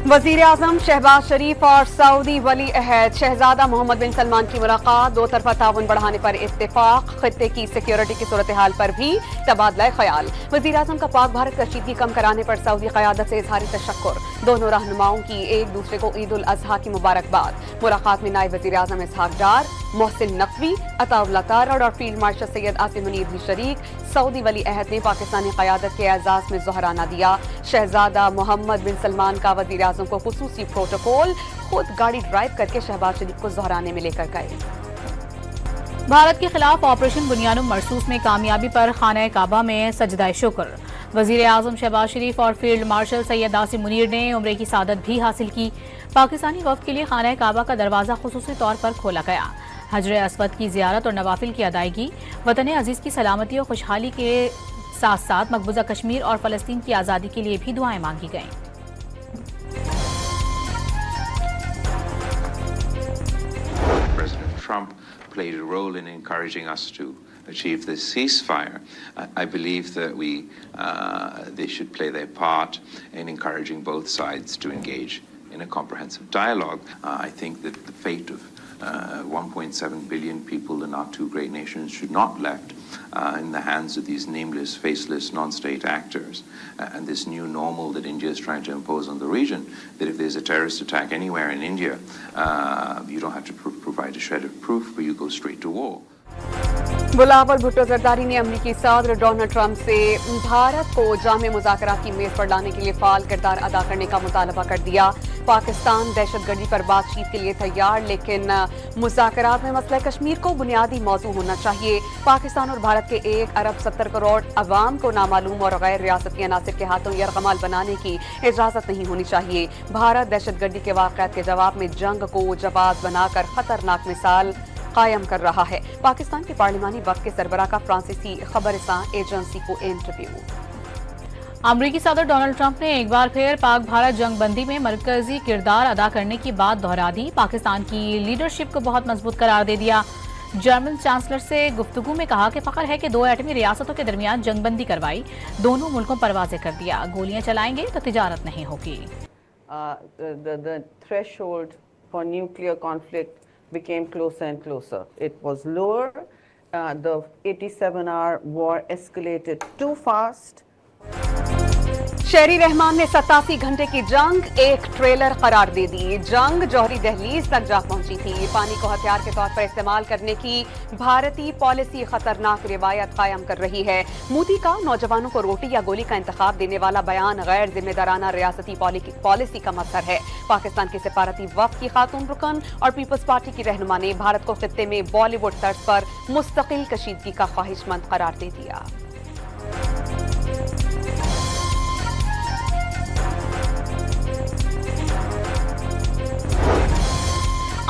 वज़ीर आज़म शहबाज शरीफ और सऊदी वली अहद शहजादा मोहम्मद बिन सलमान की मुलाकात, दो तरफा ताउन बढ़ाने पर इत्तेफाक, खित्ते की सिक्योरिटी की सूरत हाल पर भी तबादला ख्याल। वज़ीर आज़म का पाक भारत कशीदगी कम कराने पर सऊदी क़यादत से इज़हार तशक्कुर, दोनों रहनुमाओं की एक दूसरे को ईद उल अज़हा की मुबारकबाद। मुलाकात में नायब वज़ीर आज़म इसहाक डार, मोहसिन नकवी, अताउल्लाह तारड़ और फील्ड मार्शल सैयद आसिम मुनीर भी शरीक। सऊदी वली अहद ने पाकिस्तानी क़यादत के एजाज़ में ज़ोहराना दिया। शहजादा मोहम्मद बिन सलमान का वज़ीर आज़म को खुसूसी प्रोटोकॉल, खुद गाड़ी ड्राइव करके शहबाज शरीफ को ज़ोहराने में लेकर गए। भारत के खिलाफ ऑपरेशन बुनियानुम मरसूस में कामयाबी पर खाना काबा में सजदा शुक्र। वज़ीर आज़म शहबाज शरीफ और फील्ड मार्शल सैयद आसिम मुनीर ने उम्रे की सादत भी हासिल की। पाकिस्तानी वफ़द के लिए खाना काबा का दरवाज़ा खुसूसी तौर पर खोला गया। हजर अस्वद की ज़ियारत और नवाफिल की अदायगी, वतन अजीज़ की सलामती और खुशहाली के साथ साथ मकबूजा कश्मीर और फ़लस्तीन की आज़ादी के लिए भी दुआएं मांगी गईं। President Trump played a role in encouraging us to achieve this ceasefire. I believe that they should play their part in encouraging both sides to engage in a comprehensive dialogue. I think that the fate of 1.7 billion people in our two great nations should not be left in the hands of these nameless, faceless, non-state actors. And this new normal that India is trying to impose on the region, that if there's a terrorist attack anywhere in India, you don't have to provide a shred of proof, but you go straight to war. Bilawal Bhutto Zardari ने अमरीकी सदर Donald Trump से भारत को जामे मुज़ाकरात की मेज़ पर लाने के लिए फ़ाल किरदार अदा करने का मुतालबा कर दिया। पाकिस्तान दहशतगर्दी पर बातचीत के लिए तैयार, लेकिन मुज़ाकरात में मसला कश्मीर को बुनियादी मौजू होना चाहिए। पाकिस्तान और भारत के 1 अरब 70 करोड़ अवाम को नामालूम और गैर रियासती अनासिर के हाथों यरगमाल बनाने की इजाज़त नहीं होनी चाहिए। भारत दहशतगर्दी के वाक़यात के जवाब में जंग को जवाब बनाकर खतरनाक मिसाल कायम कर रहा है। पाकिस्तान के पार्लिमानी वफ़द के सरबराह का फ्रांसीसी खबरसां एजेंसी को इंटरव्यू। अमरीकी सदर डोनाल्ड ट्रंप ने एक बार फिर पाक भारत जंग बंदी में मरकजी किरदार अदा करने की बात दोहरा दी। पाकिस्तान की लीडरशिप को बहुत मजबूत करार दे दिया। जर्मन चांसलर से गुफ्तगू में कहा कि फ़ख्र है कि 2 एटमी रियासतों के दरमियान जंगबंदी करवाई, दोनों मुल्कों पर वाज़े कर दिया, गोलियां चलाएंगे तो तिजारत नहीं होगी। The threshold for nuclear conflict became closer and closer. It was lower. The 87-hour war escalated too fast. शहरी रहमान ने 87 घंटे की जंग एक ट्रेलर करार दे दी। जंग जौहरी दहलीज तक जा पहुंची थी। पानी को हथियार के तौर पर इस्तेमाल करने की भारतीय पॉलिसी खतरनाक रिवायत कायम कर रही है। मोदी का नौजवानों को रोटी या गोली का इंतखाब देने वाला बयान गैर जिम्मेदाराना रियासती पॉलिसी का मजहर है। पाकिस्तान के सिफारती वफ़द की खातून रुकन और पीपल्स पार्टी की रहनुमा ने भारत को खित्ते में बॉलीवुड तर्ज पर मुस्तकिल कशीदगी का ख्वाहिशमंद करार दे दिया।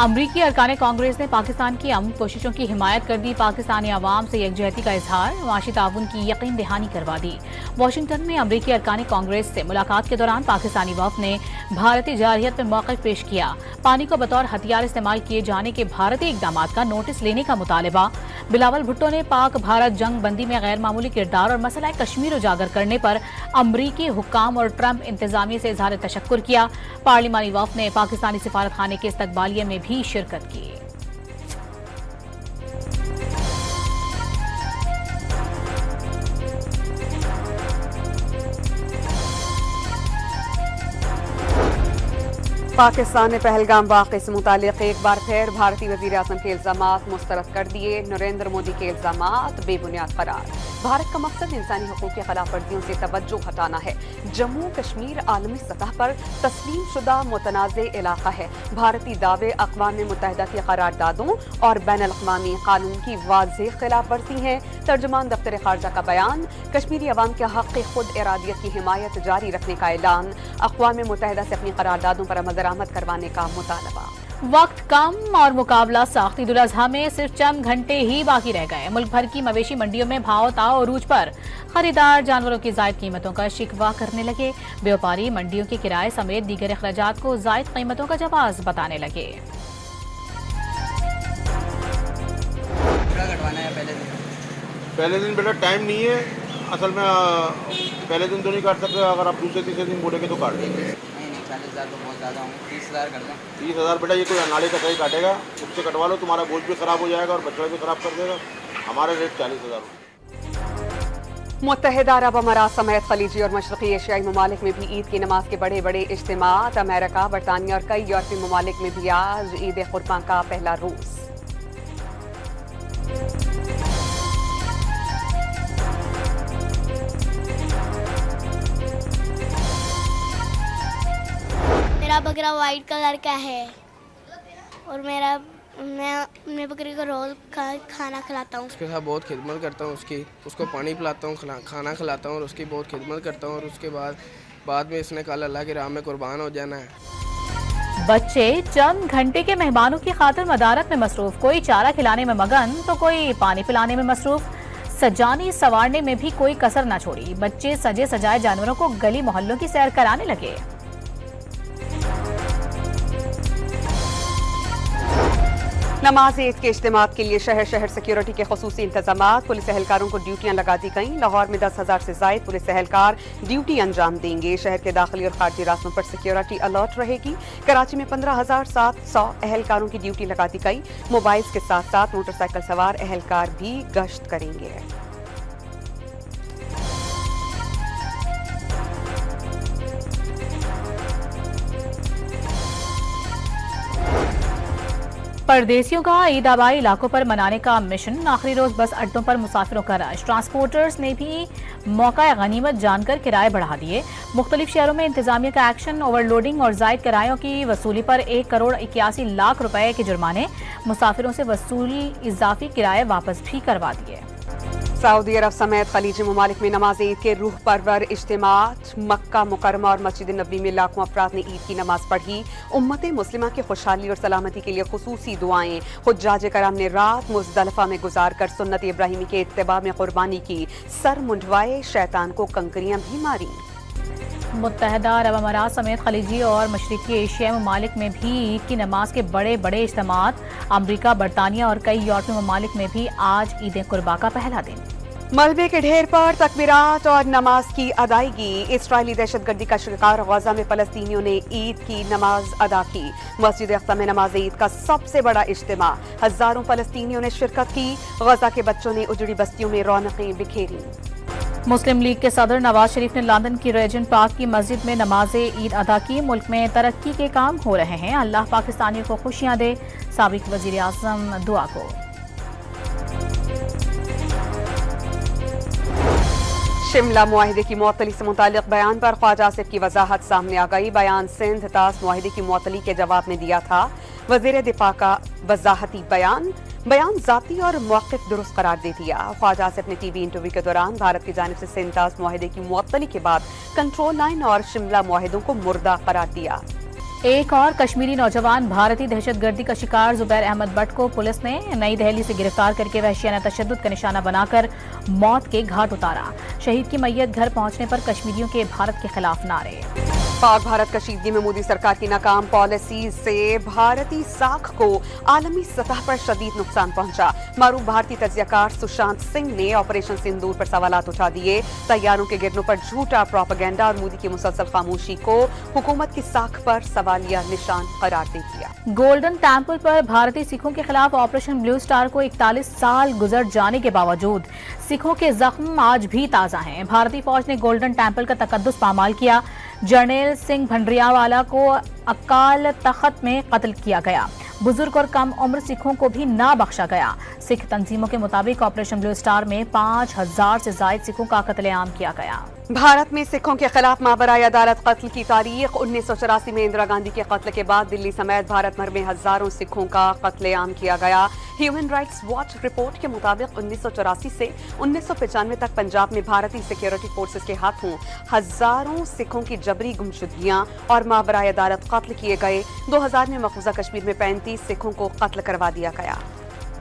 अमरीकी अरकान कांग्रेस ने पाकिस्तान की अमन कोशिशों की हिमायत कर दी। पाकिस्तानी अवाम से यकजहती का इजहार, माशी ताउन की यकीन दहानी करवा दी। वाशिंगटन में अमरीकी अरकान कांग्रेस से मुलाकात के दौरान पाकिस्तानी वफ़द ने भारतीय जारहियत पर मौक़िफ़ पेश किया। पानी को बतौर हथियार इस्तेमाल किए जाने के भारतीय इक़दामात का नोटिस लेने का मुतालबा। बिलावल भुट्टो ने पाक भारत जंग बंदी में गैर मामूली किरदार और मसला कश्मीर उजागर करने पर अमरीकी हुक्काम और ट्रंप इंतजामिया से इजहार तशक्कुर किया। पार्लिमानी वफ़द ने पाकिस्तानी सिफारत खाने के इस्तकबालिये में भी शिरकत की। पाकिस्तान ने पहलगाम वाक़े से मुतालिक एक बार फिर भारतीय वज़ीर आज़म के इल्ज़ामात मुस्तरद कर दिए। नरेंद्र मोदी के इल्ज़ामात बेबुनियाद करार। भारत का मकसद इंसानी हकूक़ की खिलाफ वर्जियों से तवज्जो हटाना है। जम्मू कश्मीर आलमी सतह पर तस्लीम शुदा मुतनाज़े इलाका है। भारतीय दावे अक़वाम मुत्तहिदा की करारदादों और बैनुल-अक़वामी कानून की वाज़ेह खिलाफ वर्जी हैं। तर्जुमान दफ्तर ख़ारजा का बयान, कश्मीरी अवाम के हक़ खुद इरादियत की हिमायत जारी रखने का ऐलान। अक़वाम मुत्तहिदा से अपनी करारदादों पर अमल दरामद करवाने का मुतालबा। वक्त कम और मुकाबला सख्त। ईद उल अज़हा में सिर्फ चंद घंटे ही बाकी रह गए। मुल्क भर की मवेशी मंडियों में भाव ताव अरूज पर। खरीदार जानवरों की जायद कीमतों का शिकवा करने लगे। व्यापारी मंडियों के किराए समेत दीगर अखराजात को जायद कीमतों का जवाब बताने लगे। पहले दिन बेटा टाइम नहीं है, असल में पहले दिन तो नहीं काट सकते, अगर आप दूसरे तीसरे दिन बोलेंगे तो काट देंगे। 40,000 तो बहुत ज़्यादा हूँ, 30,000 कर दो। 30,000 बेटा ये कोई अनाड़ी का सही काटेगा, उससे कटवा लो, तुम्हारा बोझ भी खराब हो जाएगा और बछड़ा भी खराब कर देगा। हमारा रेट 40,000। मुत्तहिदा अरब अमारात समेत खलीजी और मशरक़ी एशियाई ममालिक में भी ईद की नमाज के बड़े बड़े इज्तिमात। अमेरिका, बरतानिया और कई यूरोपीय ममालिक में भी आज ईद कुर्बान का पहला रोज़। मेरा बकरा वाइट कलर का है और मैं अपने बकरी को रोज खाना खिलाता हूँ। उसके साथ बहुत खिदमत करता हूँ, उसको पानी पिलाता हूँ, खाना खिलाता हूँ और उसकी बहुत खिदमत करता हूँ। और उसके बाद में इसने कल अल्लाह की राह में कुर्बान हो जाना है। बच्चे चंद घंटे के मेहमानों की खातिर मदारत में मसरूफ, कोई चारा खिलाने में मगन तो कोई पानी पिलाने में मसरूफ। सजाने संवारने में भी कोई कसर न छोड़ी, बच्चे सजे सजाए जानवरों को गली मोहल्लों की सैर कराने लगे। नमाज ईद के इज्तिमात के लिए शहर शहर सिक्योरिटी के खुसूसी इंतजामात। पुलिस एहलकारों को ड्यूटियां लगा दी गईं। लाहौर में 10,000 से जायद पुलिस एहलकार ड्यूटी अंजाम देंगे। शहर के दाखिली और खारजी रास्तों पर सिक्योरिटी अलर्ट रहेगी। कराची में 15,700 एहलकारों की ड्यूटी लगा दी गई। मोबाइल्स के साथ साथ मोटरसाइकिल सवार एहलकार भी गश्त करेंगे। परदेसियों का ईद आबाई इलाकों पर मनाने का मिशन। आखिरी रोज बस अड्डों पर मुसाफिरों का रश। ट्रांसपोर्टर्स ने भी मौका गनीमत जानकर किराए बढ़ा दिए। मुख्तलिफ शहरों में इंतजामिया का एक्शन। ओवरलोडिंग और जायद किरायों की वसूली पर 1,81,00,000 रुपए के जुर्माने। मुसाफिरों से वसूली इजाफी किराए वापस भी करवा दिए। सऊदी अरब समेत खलीजी ममालिक में नमाज ईद के रूह परवर इज्तिमात। मक्का मुकरमा और मस्जिद नबी में लाखों अफराद ने ईद की नमाज पढ़ी। उम्मत मुस्लिमा की खुशहाली और सलामती के लिए खुसूसी दुआएं। हुज्जाज कराम ने रात मुज़दलिफा में गुजार कर सुन्नत इब्राहिमी के इत्तिबा में कुर्बानी की। सर मुंडवाए, शैतान को कंकरियां भी मारी। मुत्तहिदा अरब अमारात समेत खलीजी और मशरक़ी एशियाई ममालिक में भी ईद की नमाज के बड़े बड़े इज्तिमात। अमरीका, बरतानिया और कई यूरोपीय ममालिक में भी आज ईद कुर्बा का पहला दिन। मलबे के ढेर पर तकबीरात और नमाज की अदायगी। इस्राइली दहशतगर्दी का शिकार गजा में फलस्तीनियों ने ईद की नमाज अदा की। मस्जिद अक़सा में नमाज ईद का सबसे बड़ा इज्तिमा। हजारों फलस्तीनियों ने शिरकत की। गजा के बच्चों ने उजड़ी बस्तियों में रौनकें बिखेरी। मुस्लिम लीग के सदर नवाज शरीफ ने लंदन की रेजेंट पार्क की मस्जिद में नमाज ईद अदा की। मुल्क में तरक्की के काम हो रहे हैं, अल्लाह पाकिस्तानियों को खुशियां दे, साबिक वजीर आज़म दुआ को। शिमला मुआहिदे की मुअत्तली से मुतालिक बयान पर ख्वाजा आसिफ की वजाहत सामने आ गई। बयान सिंध तास मुआहिदे की मुअत्तली के जवाब में दिया था। वजीर दिफा का वजाहती बयान जाती और मौक़िफ़ दुरुस्त करार दे दिया। ख्वाजा आसिफ ने टीवी इंटरव्यू के दौरान भारत की जानिब से सिंध तास मुआहिदे की मुअत्तली के बाद कंट्रोल लाइन और शिमला मुआहिदों को मुर्दा करार दिया। एक और कश्मीरी नौजवान भारतीय दहशतगर्दी का शिकार जुबैर अहमद भट्ट को पुलिस ने नई दिल्ली से गिरफ्तार करके वहशियाना तशद्दुद का निशाना बनाकर मौत के घाट उतारा। शहीद की मैयत घर पहुंचने पर कश्मीरियों के भारत के खिलाफ नारे। पाक भारत कशीदगी में मोदी सरकार की नाकाम पॉलिसी से भारतीय साख को आलमी सतह पर शदीद नुकसान पहुंचा। मारूफ भारतीय तज्जियाकार सुशांत सिंह ने ऑपरेशन सिंदूर पर सवालात उठा दिए। तैयारों के गिरनों पर झूठा प्रोपेगेंडा और मोदी की मुसलसल खामोशी को हुकूमत की साख पर सवालिया निशान करार दे दिया। गोल्डन टेम्पल पर भारतीय सिखों के खिलाफ ऑपरेशन ब्लू स्टार को 41 साल गुजर जाने के बावजूद सिखों के जख्म आज भी ताजा हैं। भारतीय फौज ने गोल्डन टेम्पल का तकद्दुस पामाल किया। जर्नैल सिंह भंडरियावाला को अकाल तख्त में कत्ल किया गया। बुजुर्ग और कम उम्र सिखों को भी ना बख्शा गया। सिख तंजीमों के मुताबिक ऑपरेशन ब्लू स्टार में 5,000 से जायद सिखों का कत्लेआम किया गया। भारत में सिखों के खिलाफ माबराए अदालत कत्ल की तारीख 1984 में इंदिरा गांधी के कत्ल के बाद दिल्ली समेत भारत भर में हजारों सिखों का कत्लेआम किया गया। ह्यूमन राइट्स वॉच रिपोर्ट के मुताबिक 1984 से 1995 तक पंजाब में भारतीय सिक्योरिटी फोर्सेस के हाथों हजारों सिखों की जबरी गुमशुदगियां और माबराए अदालत कत्ल किए गए। 2000 में मकबूजा कश्मीर में 35 सिखों को कत्ल करवा दिया गया।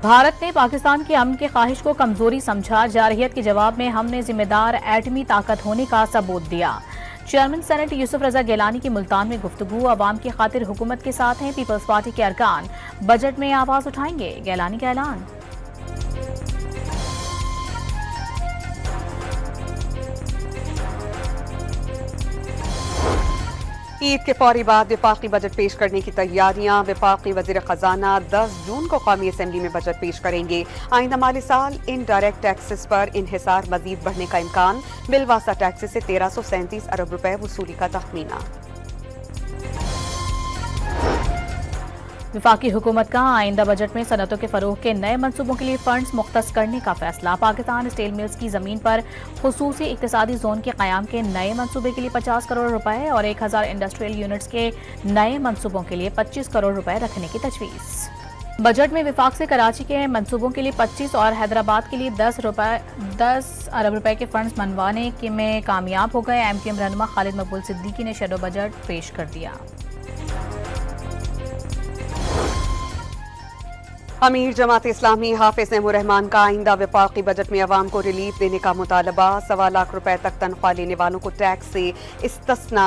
भारत ने पाकिस्तान की अमन की ख्वाहिश को कमजोरी समझा। जारहियत के जवाब में हमने जिम्मेदार एटमी ताकत होने का सबूत दिया। चेयरमैन सेनेट यूसुफ रजा गिलानी की मुल्तान में गुफ्तगू। अवाम की खातिर हुकूमत के साथ हैं पीपल्स पार्टी के अरकान, बजट में आवाज उठाएंगे, गिलानी का ऐलान। ईद के फौरी बाद वफाकी बजट पेश करने की तैयारियां। वफाकी वजीर खजाना 10 जून को कौमी असम्बली में बजट पेश करेंगे। आइंदा माली साल इनडायरेक्ट टैक्सेस पर इन्हिसार मजीद बढ़ने का इम्कान। बिलवासा टैक्सेस से 1337 अरब रुपए वसूली का तखमीना। वफाकी हुकूमत का आइंदा बजट में सनतों के फरोग के नए मनसूबों के लिए फंड्स मुख्तस करने का फैसला। पाकिस्तान स्टील मिल्स की जमीन पर खुसूसी इक्तिसादी जोन के क़याम के नए मनसूबे के लिए 50 करोड़ रुपए और 1000 इंडस्ट्रियल यूनिट्स के नए मनसूबों के लिए 25 करोड़ रुपए रखने की तजवीज़। बजट में विफाक से कराची के मनसूबों के लिए 25 और हैदराबाद के लिए 10 अरब रुपए के फंड्स मनवाने में कामयाब हो गए। MQM रहनुमा खालिद मकबूल सिद्दीकी ने शेडो बजट पेश कर दिया। अमीर जमात इस्लामी हाफिज नईमुर रहमान का आइंदा वफाकी बजट में अवाम को रिलीफ देने का मुतालबा। 1.25 लाख रुपए तक तनख्वाह लेने वालों को टैक्स से इस्तिस्ना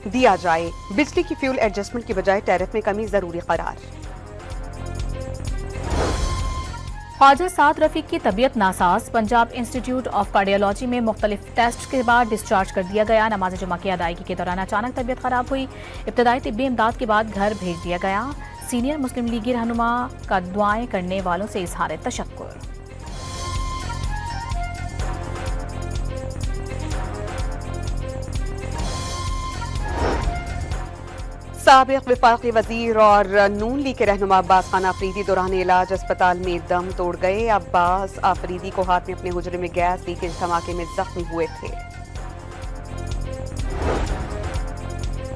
दिया जाए। बिजली की फ्यूल एडजस्टमेंट की बजाय टैरिफ में कमी जरूरी करार। ख्वाजा साद रफीक की तबीयत NASA's. Punjab institute of cardiology में मुख्तलिफ टेस्ट के बाद डिस्चार्ज कर दिया गया। नमाज जुमा की अदायगी के दौरान अचानक तबीयत खराब हुई। इब्तदाई तिब्बी इमदाद के बाद घर भेज दिया गया। सीनियर मुस्लिम लीगी रहनुमा का दुआएं करने वालों से इजहार तशक्कुर। साबिक वफाकी वजीर और नून लीग के रहनुमा अब्बास खान आफरीदी दौरान इलाज अस्पताल में दम तोड़ गए। अब्बास आफरीदी को हाथ में अपने हुजरे में गैस लीकेज धमाके में जख्मी हुए थे।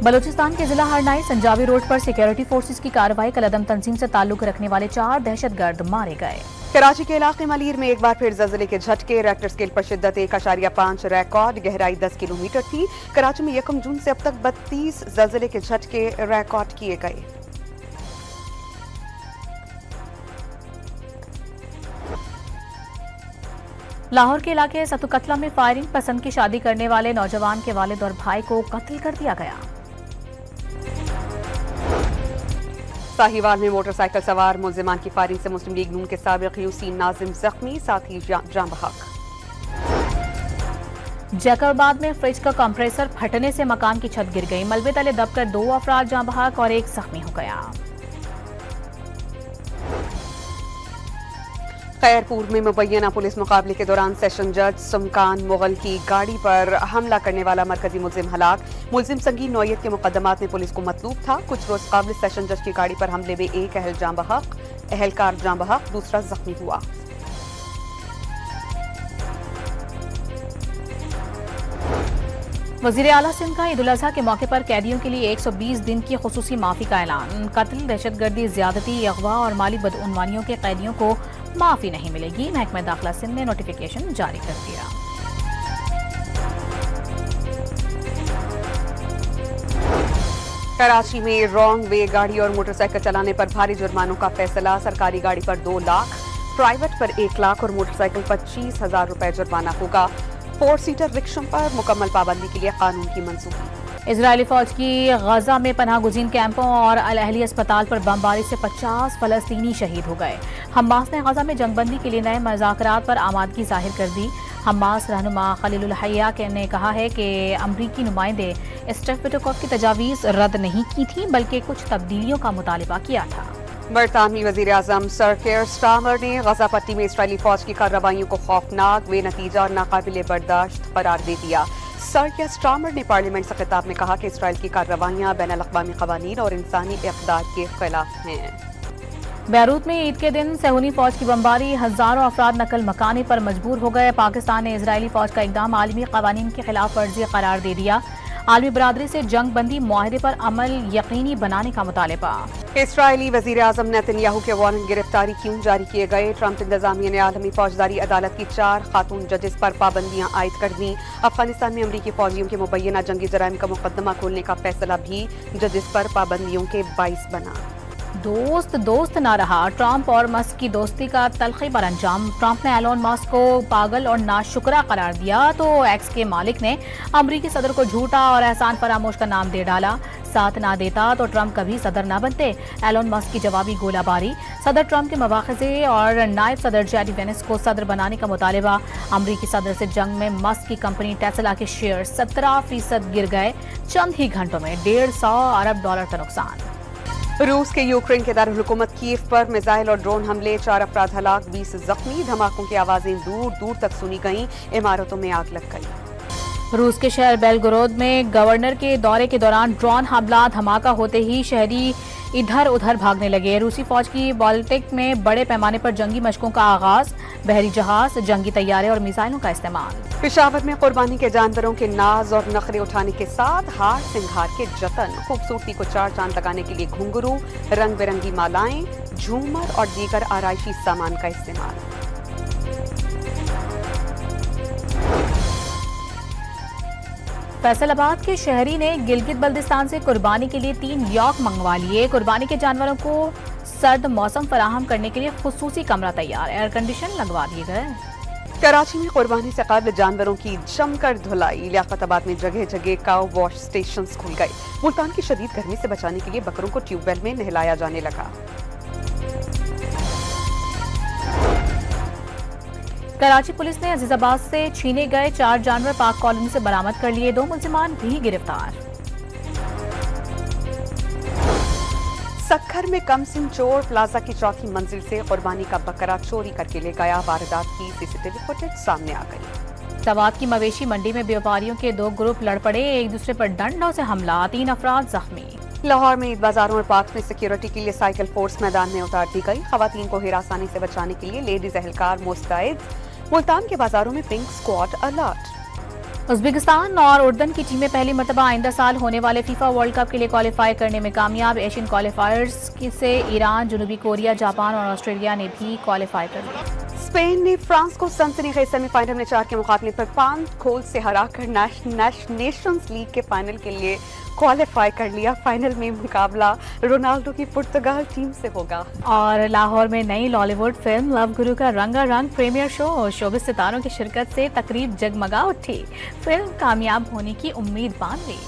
बलूचिस्तान के जिला हरनाई संजावी रोड पर सिक्योरिटी फोर्सेस की कार्रवाई। कलअदम तंजीम से ताल्लुक रखने वाले 4 दहशतगर्द मारे गए। कराची के इलाके मलीर में एक बार फिर ज़लज़ले के झटके। रेक्टर स्केल पर शिद्दत 1.5 रिकॉर्ड। गहराई 10 किलोमीटर थी। कराची में 1 जून से अब तक 32 ज़लज़ले के झटके रिकॉर्ड किए गए। लाहौर के इलाके सतुकतला में फायरिंग। पसंद की शादी करने वाले नौजवान के वालिद और भाई को कत्ल कर दिया गया। साहिवाल में मोटरसाइकिल सवार मुल्जिमान की फायरिंग से मुस्लिम लीग नून के साबिक यूसी नाजिम जख्मी, साथ ही जान बहक। जैकबाद में फ्रिज का कंप्रेसर फटने से मकान की छत गिर गई। मलबे तले दबकर 2 अफराद जान बहक और 1 जख्मी हो गया। खैरपुर में मुबैना पुलिस मुकाबले के दौरान सेशन जज सुमकान मुगल की गाड़ी पर हमला करने वाला मरकजी मुल्जिम हलाक। मुल्जिम संगीन नौयत के मुकदमात में पुलिस को मतलूब था। कुछ रोज काबिल सेशन जज की गाड़ी पर हमले में एक एहलकार जान बहक, दूसरा जख्मी हुआ। वजीर आला सिंध का ईद उल अजहा के मौके पर कैदियों के लिए 120 दिन की खुसूसी माफी का ऐलान। कत्ल, दहशतगर्दी, ज्यादती, अगवा और माली बदउनवानियों के कैदियों को माफी नहीं मिलेगी। महकमा दाखिला सिंध ने नोटिफिकेशन जारी कर दिया। कराची में रॉन्ग वे गाड़ी और मोटरसाइकिल चलाने पर भारी जुर्मानों का फैसला। सरकारी गाड़ी पर 2 लाख, प्राइवेट पर 1 लाख और मोटरसाइकिल पर 25,000 रुपए जुर्माना होगा। 4 सीटर रिक्शों पर मुकम्मल पाबंदी के लिए कानून की मंजूरी। इजरायली फौज की गजा में पनाह गुज़ीन कैंपों और अल अहली अस्पताल पर बमबारी से 50 फलस्तीनी शहीद हो गए। हमास ने गजा में जंगबंदी के लिए नए मुज़ाकरात पर आमादगी जाहिर कर दी। हमास रहनुमा खलीलुल हय्या ने कहा है कि अमरीकी नुमाइंदे स्टेफ विटकोफ की तजावीज़ रद्द नहीं की थी, बल्कि कुछ तब्दीलियों का मुतालबा किया था। बरतानवी वजीर आजम सर केयर स्टार्मर ने गजा पट्टी में इसराइली फौज की कार्रवाइयों को खौफनाक, बेनतीजा और नाकाबिले बर्दाश्त करार दे दिया। सर केयर स्टार्मर ने पार्लियामेंट से खिताब में कहा कि इसराइल की कार्रवाइयां बैनुल-अक़वामी क़वानीन और इंसानी इक़दार के खिलाफ हैं। बैरूत में ईद के दिन सहूनी फौज की बमबारी, हजारों अफराद नकल मकानी पर मजबूर हो गए। पाकिस्तान ने इजरायली फौज का इक़दाम आलमी क़वानीन के खिलाफ वर्जी करार दे दिया। आलमी बरादरी से जंग बंदी मुआहदे पर अमल यकीनी बनाने का मुतालबा। इसराइली वजीर आजम नेतन्याहू के वारंट गिरफ्तारी क्यों जारी किए गए? ट्रंप इंतजामिया ने आलमी फौजदारी अदालत की 4 खातून जजेस पर पाबंदियां आयद कर दी। अफगानिस्तान में अमरीकी फौजियों के मुबैना जंगी जराइम का मुकदमा खोलने का फैसला भी जजेस पर पाबंदियों के बाइस बना। दोस्त दोस्त ना रहा, ट्रंप और मस्क की दोस्ती का तलखी पर अंजाम। ट्रंप ने एलोन मस्क को पागल और नाशुक्रा करार दिया तो एक्स के मालिक ने अमरीकी सदर को झूठा और एहसान फरामोश का नाम दे डाला। साथ ना देता तो ट्रंप कभी सदर ना बनते। एलोन मस्क की जवाबी गोलाबारी, सदर ट्रंप के मवाख़ज़े और नायब सदर जेडी वेनिस को सदर बनाने का मुतालिबा। अमरीकी सदर से जंग में मस्क की कंपनी टेस्ला के शेयर 17% गिर गए। चंद ही घंटों में $150 अरब का नुकसान। रूस के यूक्रेन के दारुल-हुकूमत कीव पर मिसाइल और ड्रोन हमले, 4 अफराद हलाक, 20 जख्मी। धमाकों की आवाजें दूर दूर तक सुनी गईं, इमारतों में आग लग गई। रूस के शहर बेलगोरोद में गवर्नर के दौरे के दौरान ड्रोन हमला, धमाका होते ही शहरी इधर उधर भागने लगे। रूसी फौज की बाल्टिक में बड़े पैमाने पर जंगी मशकों का आगाज, बहरी जहाज, जंगी तैयारे और मिसाइलों का इस्तेमाल। पेशावर में कुर्बानी के जानवरों के नाज और नखरे उठाने के साथ हार सिंगार के जतन, खूबसूरती को चार चांद लगाने के लिए घुंघरू, रंग बिरंगी मालाएं, झूमर और दीगर आराइशी सामान का इस्तेमाल। फैसलाबाद के शहरी ने गिलगित बल्दिस्तान से कुर्बानी के लिए 3 यॉक मंगवा लिए। कुर्बानी के जानवरों को सर्द मौसम फराहम करने के लिए खुसूसी कमरा तैयार, एयर कंडीशन लगवा दिए गए। कराची में कुर्बानी से कबल जानवरों की जमकर धुलाई, लियाकताबाद में जगह जगह काउ वॉश स्टेशन खुल गए। मुल्तान की शदीद गर्मी से बचाने के लिए बकरों को ट्यूबवेल में नहलाया जाने लगा। कराची पुलिस ने अजीजाबाद से छीने गए 4 जानवर पाक कॉलोनी से बरामद कर लिए। 2 मुल्जिमान भी गिरफ्तार। सक्खर में कमसिन चोर प्लाजा की चौथी मंजिल से कुर्बानी का बकरा चोरी करके ले गया। वारदात की सीसीटीवी फुटेज सामने आ गई। सवात की मवेशी मंडी में व्यापारियों के 2 ग्रुप लड़ पड़े, एक दूसरे पर डंडों से हमला, 3 अफराद जख्मी। लाहौर में ईद बाजारों और पार्क में सिक्योरिटी के लिए साइकिल फोर्स मैदान में उतार दी गई। खवातीन को हिरासानी से बचाने के लिए लेडीज एहलकार मुस्तैद। मुल्तान के बाजारों में पिंक स्क्वाड अलर्ट। उज़्बेकिस्तान और उर्दन की टीमें पहली मरतबा आइंदा साल होने वाले फीफा वर्ल्ड कप के लिए क्वालिफाई करने में कामयाब। एशियन क्वालिफायर्स से ईरान, जनूबी कोरिया, जापान और ऑस्ट्रेलिया ने भी क्वालिफाई कर लिया। स्पेन ने फ्रांस को सनसनीखेज सेमीफाइनल में 4 के मुकाबले पर 5 गोल से हराकर नेशंस लीग के फाइनल के लिए क्वालिफाई कर लिया। फाइनल में मुकाबला रोनाल्डो की पुर्तगाल टीम से होगा। और लाहौर में नई लॉलीवुड फिल्म लव गुरु का रंगारंग प्रीमियर शो, शोबिस सितारों की शिरकत से तकरीब जगमगा उठी। फिल्म कामयाब होने की उम्मीद बांध ली।